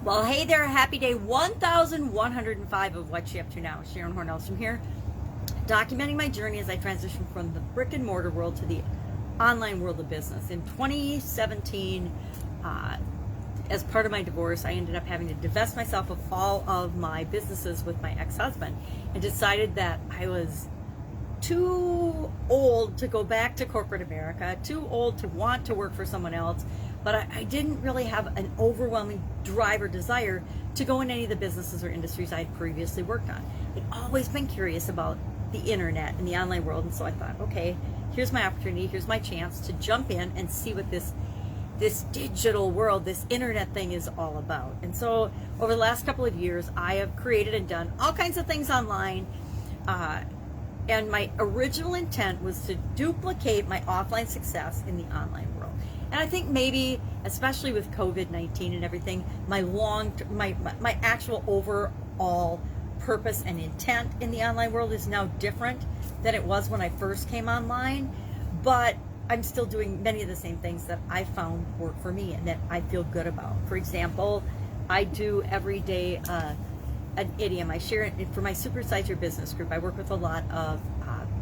Well, hey there, happy day 1105 of What's She Up To Now. Sharon Horne-Ellstrom here, documenting my journey as I transition from the brick and mortar world to the online world of business. In 2017, as part of my divorce, I ended up having to divest myself of all of my businesses with my ex-husband and decided that I was too old to go back to corporate America, too old to want to work for someone else, but I didn't really have an overwhelming drive or desire to go in any of the businesses or industries I had previously worked on. I'd always been curious about the internet and the online world, and so I thought, okay, here's my opportunity, here's my chance to jump in and see what this digital world, this internet thing is all about. And so over the last couple of years, I have created and done all kinds of things online, and my original intent was to duplicate my offline success in the online world. And I think maybe, especially with COVID-19 and everything, my actual overall purpose and intent in the online world is now different than it was when I first came online. But I'm still doing many of the same things that I found work for me and that I feel good about. For example, I do every day an idiom. I share it for my Supersize Your Business group. I work with a lot of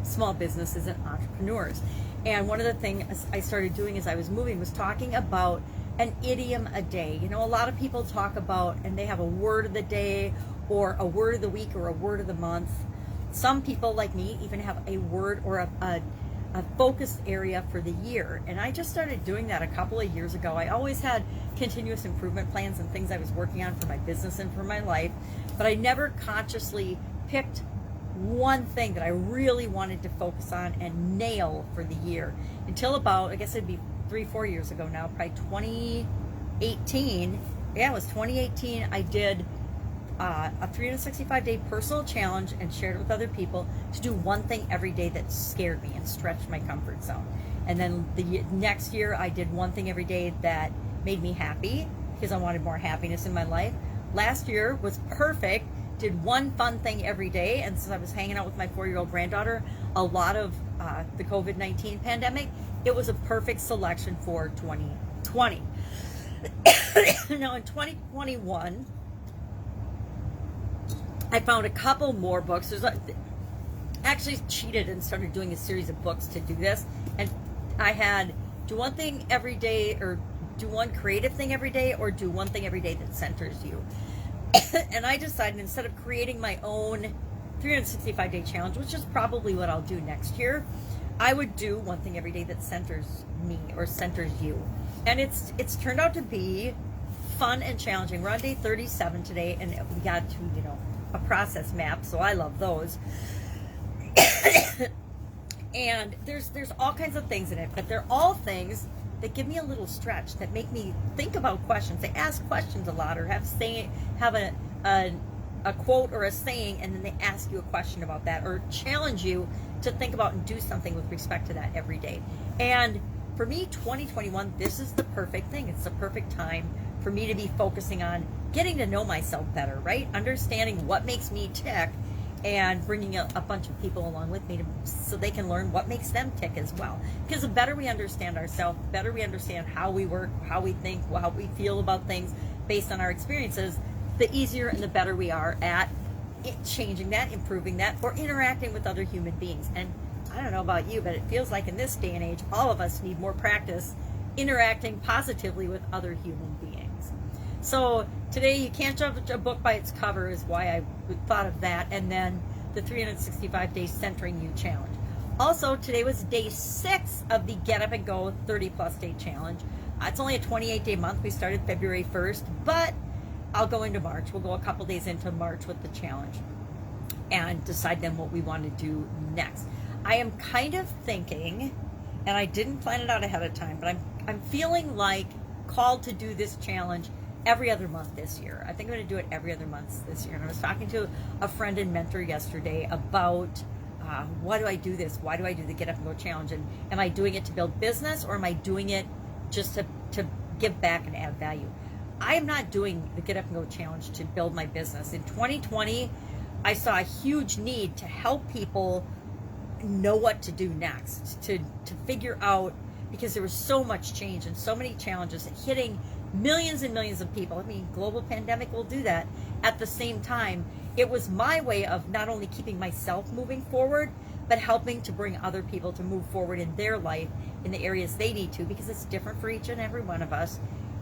small businesses and entrepreneurs. And one of the things I started doing as I was moving was talking about an idiom a day. You know, a lot of people talk about, and they have a word of the day or a word of the week or a word of the month. Some people like me even have a word or a focused area for the year. And I just started doing that a couple of years ago. I always had continuous improvement plans and things I was working on for my business and for my life, but I never consciously picked one thing that I really wanted to focus on and nail for the year until about, I guess it'd be 3-4 years ago now, probably 2018. Yeah, it was 2018. I did a 365-day personal challenge and shared it with other people to do one thing every day that scared me and stretched my comfort zone. And then the next year I did one thing every day that made me happy because I wanted more happiness in my life. Last year was perfect. Did one fun thing every day, and since I was hanging out with my 4-year-old granddaughter a lot of the COVID-19 pandemic, it was a perfect selection for 2020. Now in 2021, I found a couple more books. Actually cheated and started doing a series of books to do this, and I had do one thing every day, or do one creative thing every day, or do one thing every day that centers you. And I decided, instead of creating my own 365-day challenge, which is probably what I'll do next year, I would do one thing every day that centers me or centers you. And it's turned out to be fun and challenging. We're on day 37 today, and we got to, a process map, so I love those. And there's all kinds of things in it, but they're all things that give me a little stretch, that make me think about questions. They ask questions a lot, or have a quote or a saying, and then they ask you a question about that, or challenge you to think about and do something with respect to that every day. And for me, 2021, this is the perfect thing. It's the perfect time for me to be focusing on getting to know myself better, right? Understanding what makes me tick, and bringing a bunch of people along with me so they can learn what makes them tick as well. Because the better we understand ourselves, the better we understand how we work, how we think, how we feel about things based on our experiences, the easier and the better we are at changing that, improving that, or interacting with other human beings. And I don't know about you, but it feels like in this day and age, all of us need more practice interacting positively with other human beings. So today, you can't judge a book by its cover is why I thought of that, and then the 365-day Centering You challenge. Also, today was day 6 of the Get Up and Go 30-plus day challenge. It's only a 28-day month. We started February 1st, but I'll go into March. We'll go a couple days into March with the challenge and decide then what we want to do next. I am kind of thinking, and I didn't plan it out ahead of time, but I'm feeling like called to do this challenge every other month this year. I think I'm going to do it every other month this year. And I was talking to a friend and mentor yesterday about why do I do this? Why do I do the Get Up and Go challenge? And am I doing it to build business, or am I doing it just to give back and add value? I am not doing the Get Up and Go challenge to build my business. In 2020, I saw a huge need to help people know what to do next, to figure out, because there was so much change and so many challenges hitting millions and millions of people. I mean, global pandemic will do that. At the same time, it was my way of not only keeping myself moving forward, but helping to bring other people to move forward in their life in the areas they need to, because it's different for each and every one of us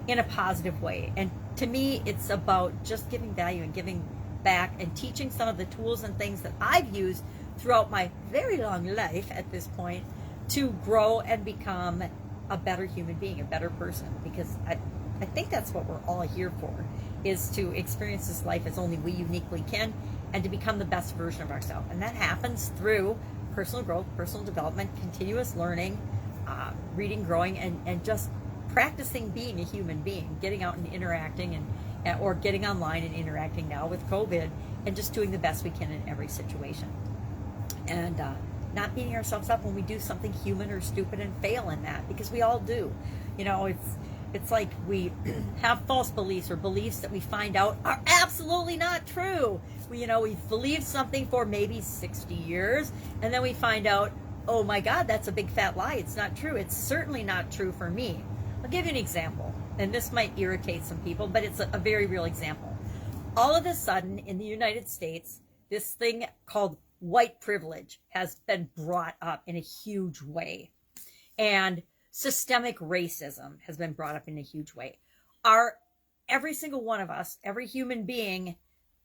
in a positive way. And to me, it's about just giving value and giving back and teaching some of the tools and things that I've used throughout my very long life at this point to grow and become a better human being, a better person, because I think that's what we're all here for, is to experience this life as only we uniquely can and to become the best version of ourselves. And that happens through personal growth, personal development, continuous learning, reading, growing, and just practicing being a human being, getting out and interacting or getting online and interacting now with COVID, and just doing the best we can in every situation. And not beating ourselves up when we do something human or stupid and fail in that, because we all do. You know, it's like we have false beliefs or beliefs that we find out are absolutely not true. We've believed something for maybe 60 years, and then we find out, oh my God, that's a big fat lie. It's not true. It's certainly not true for me. I'll give you an example, and this might irritate some people, but it's a very real example. All of a sudden, in the United States, this thing called white privilege has been brought up in a huge way. And systemic racism has been brought up in a huge way. Every single one of us, every human being,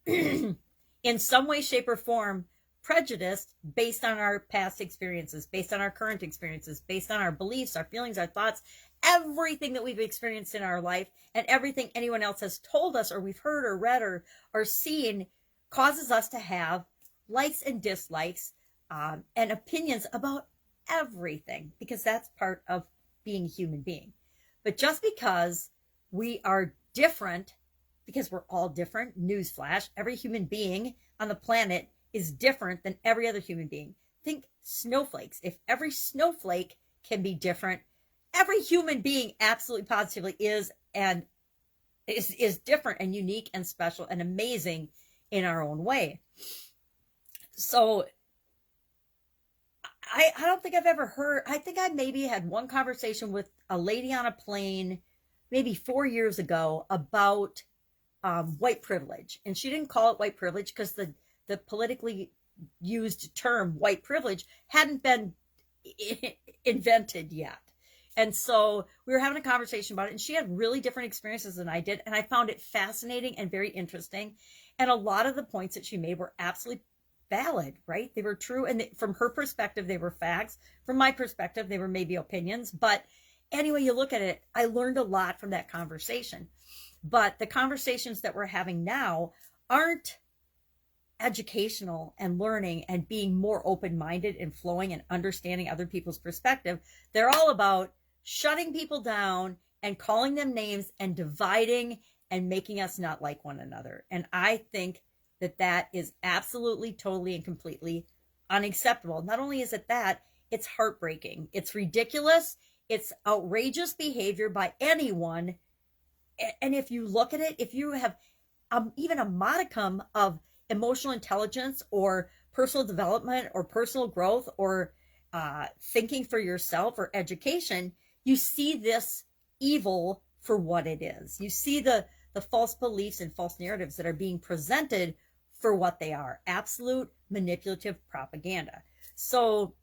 in some way, shape, or form, prejudiced based on our past experiences, based on our current experiences, based on our beliefs, our feelings, our thoughts, everything that we've experienced in our life, and everything anyone else has told us or we've heard or read or seen causes us to have likes and dislikes and opinions about everything, because that's part of being a human being. But just because we are different, because we're all different, newsflash, every human being on the planet is different than every other human being. Think snowflakes. If every snowflake can be different, every human being absolutely positively is different and unique and special and amazing in our own way. So I don't think I've ever heard, I think I maybe had one conversation with a lady on a plane maybe 4 years ago about white privilege. And she didn't call it white privilege because the politically used term white privilege hadn't been invented yet. And so we were having a conversation about it, and she had really different experiences than I did. And I found it fascinating and very interesting. And a lot of the points that she made were absolutely valid, right? They were true. And from her perspective, they were facts. From my perspective, they were maybe opinions. But anyway, you look at it, I learned a lot from that conversation. But the conversations that we're having now aren't educational and learning and being more open-minded and flowing and understanding other people's perspective. They're all about shutting people down and calling them names and dividing and making us not like one another. And I think that is absolutely, totally, and completely unacceptable. Not only is it that, it's heartbreaking. It's ridiculous. It's outrageous behavior by anyone. And if you look at it, if you have even a modicum of emotional intelligence or personal development or personal growth or thinking for yourself or education, you see this evil for what it is. You see the false beliefs and false narratives that are being presented for what they are: absolute manipulative propaganda. So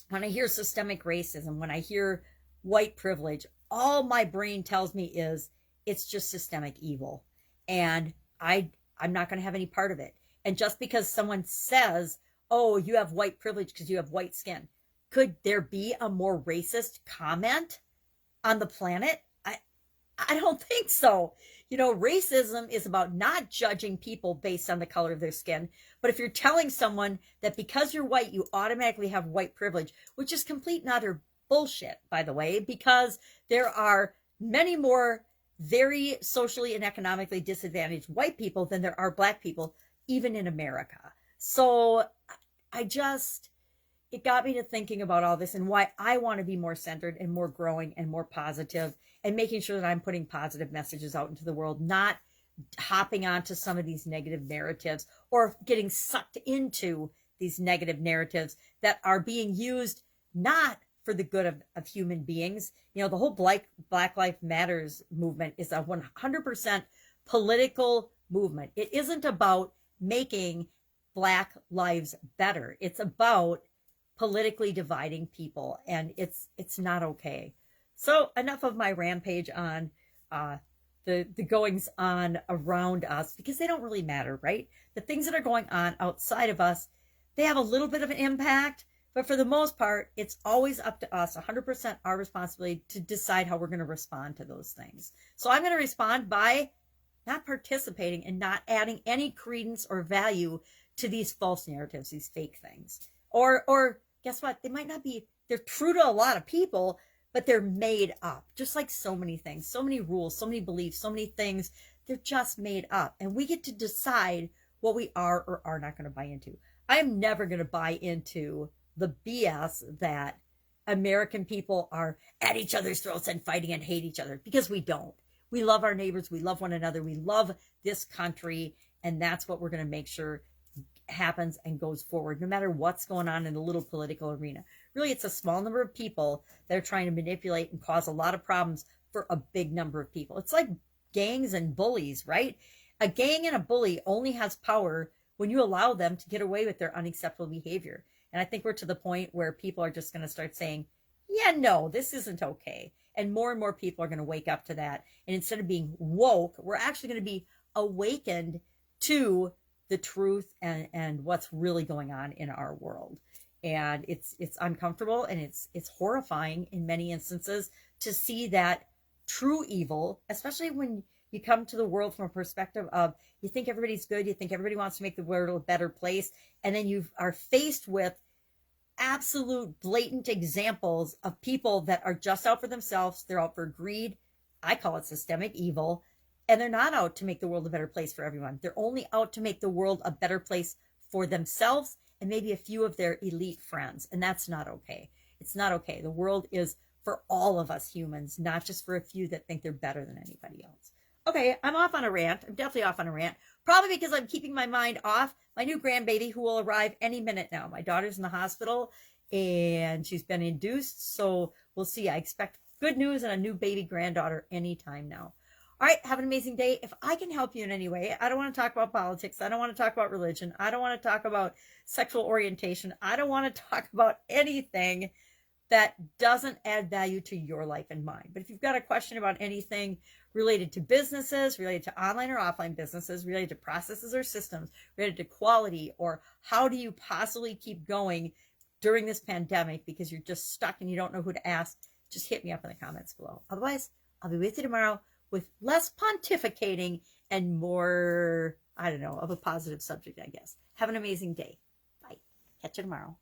when I hear systemic racism, when I hear white privilege, all my brain tells me is it's just systemic evil. And I'm not going to have any part of it. And just because someone says, oh, you have white privilege because you have white skin, could there be a more racist comment on the planet? I don't think so. You know, racism is about not judging people based on the color of their skin. But if you're telling someone that because you're white, you automatically have white privilege, which is complete and utter bullshit, by the way, because there are many more very socially and economically disadvantaged white people than there are black people, even in America. So it got me to thinking about all this and why I want to be more centered and more growing and more positive and making sure that I'm putting positive messages out into the world, not hopping onto some of these negative narratives or getting sucked into these negative narratives that are being used not for the good of human beings. You know, the whole Black Lives Matters movement is a 100% political movement. It isn't about making Black lives better. It's about politically dividing people, and it's not okay. So enough of my rampage on the goings on around us, because they don't really matter, right? The things that are going on outside of us, they have a little bit of an impact, but for the most part, it's always up to us, 100% our responsibility to decide how we're going to respond to those things. So I'm going to respond by not participating and not adding any credence or value to these false narratives, these fake things. Or guess what? They might not be, they're true to a lot of people, but they're made up. Just like so many things, so many rules, so many beliefs, so many things, they're just made up. And we get to decide what we are or are not going to buy into. I'm never going to buy into the BS that American people are at each other's throats and fighting and hate each other, because we don't. We love our neighbors. We love one another. We love this country. And that's what we're going to make sure happens and goes forward, no matter what's going on in the little political arena. Really, it's a small number of people that are trying to manipulate and cause a lot of problems for a big number of people. It's like gangs and bullies, right? A gang and a bully only has power when you allow them to get away with their unacceptable behavior. And I think we're to the point where people are just going to start saying, yeah, no, this isn't okay. And more people are going to wake up to that. And instead of being woke, we're actually going to be awakened to the truth and what's really going on in our world. And it's uncomfortable, and it's horrifying in many instances to see that true evil, especially when you come to the world from a perspective of you think everybody's good, you think everybody wants to make the world a better place, and then you are faced with absolute blatant examples of people that are just out for themselves. They're out for greed. I call it systemic evil. And they're not out to make the world a better place for everyone. They're only out to make the world a better place for themselves and maybe a few of their elite friends. And that's not okay. It's not okay. The world is for all of us humans, not just for a few that think they're better than anybody else. Okay, I'm off on a rant. I'm definitely off on a rant. Probably because I'm keeping my mind off my new grandbaby, who will arrive any minute now. My daughter's in the hospital and she's been induced. So we'll see. I expect good news and a new baby granddaughter anytime now. All right, have an amazing day. If I can help you in any way, I don't want to talk about politics. I don't want to talk about religion. I don't want to talk about sexual orientation. I don't want to talk about anything that doesn't add value to your life and mine. But if you've got a question about anything related to businesses, related to online or offline businesses, related to processes or systems, related to quality, or how do you possibly keep going during this pandemic because you're just stuck and you don't know who to ask, just hit me up in the comments below. Otherwise, I'll be with you tomorrow with less pontificating and more, I don't know, of a positive subject, I guess. Have an amazing day. Bye. Catch you tomorrow.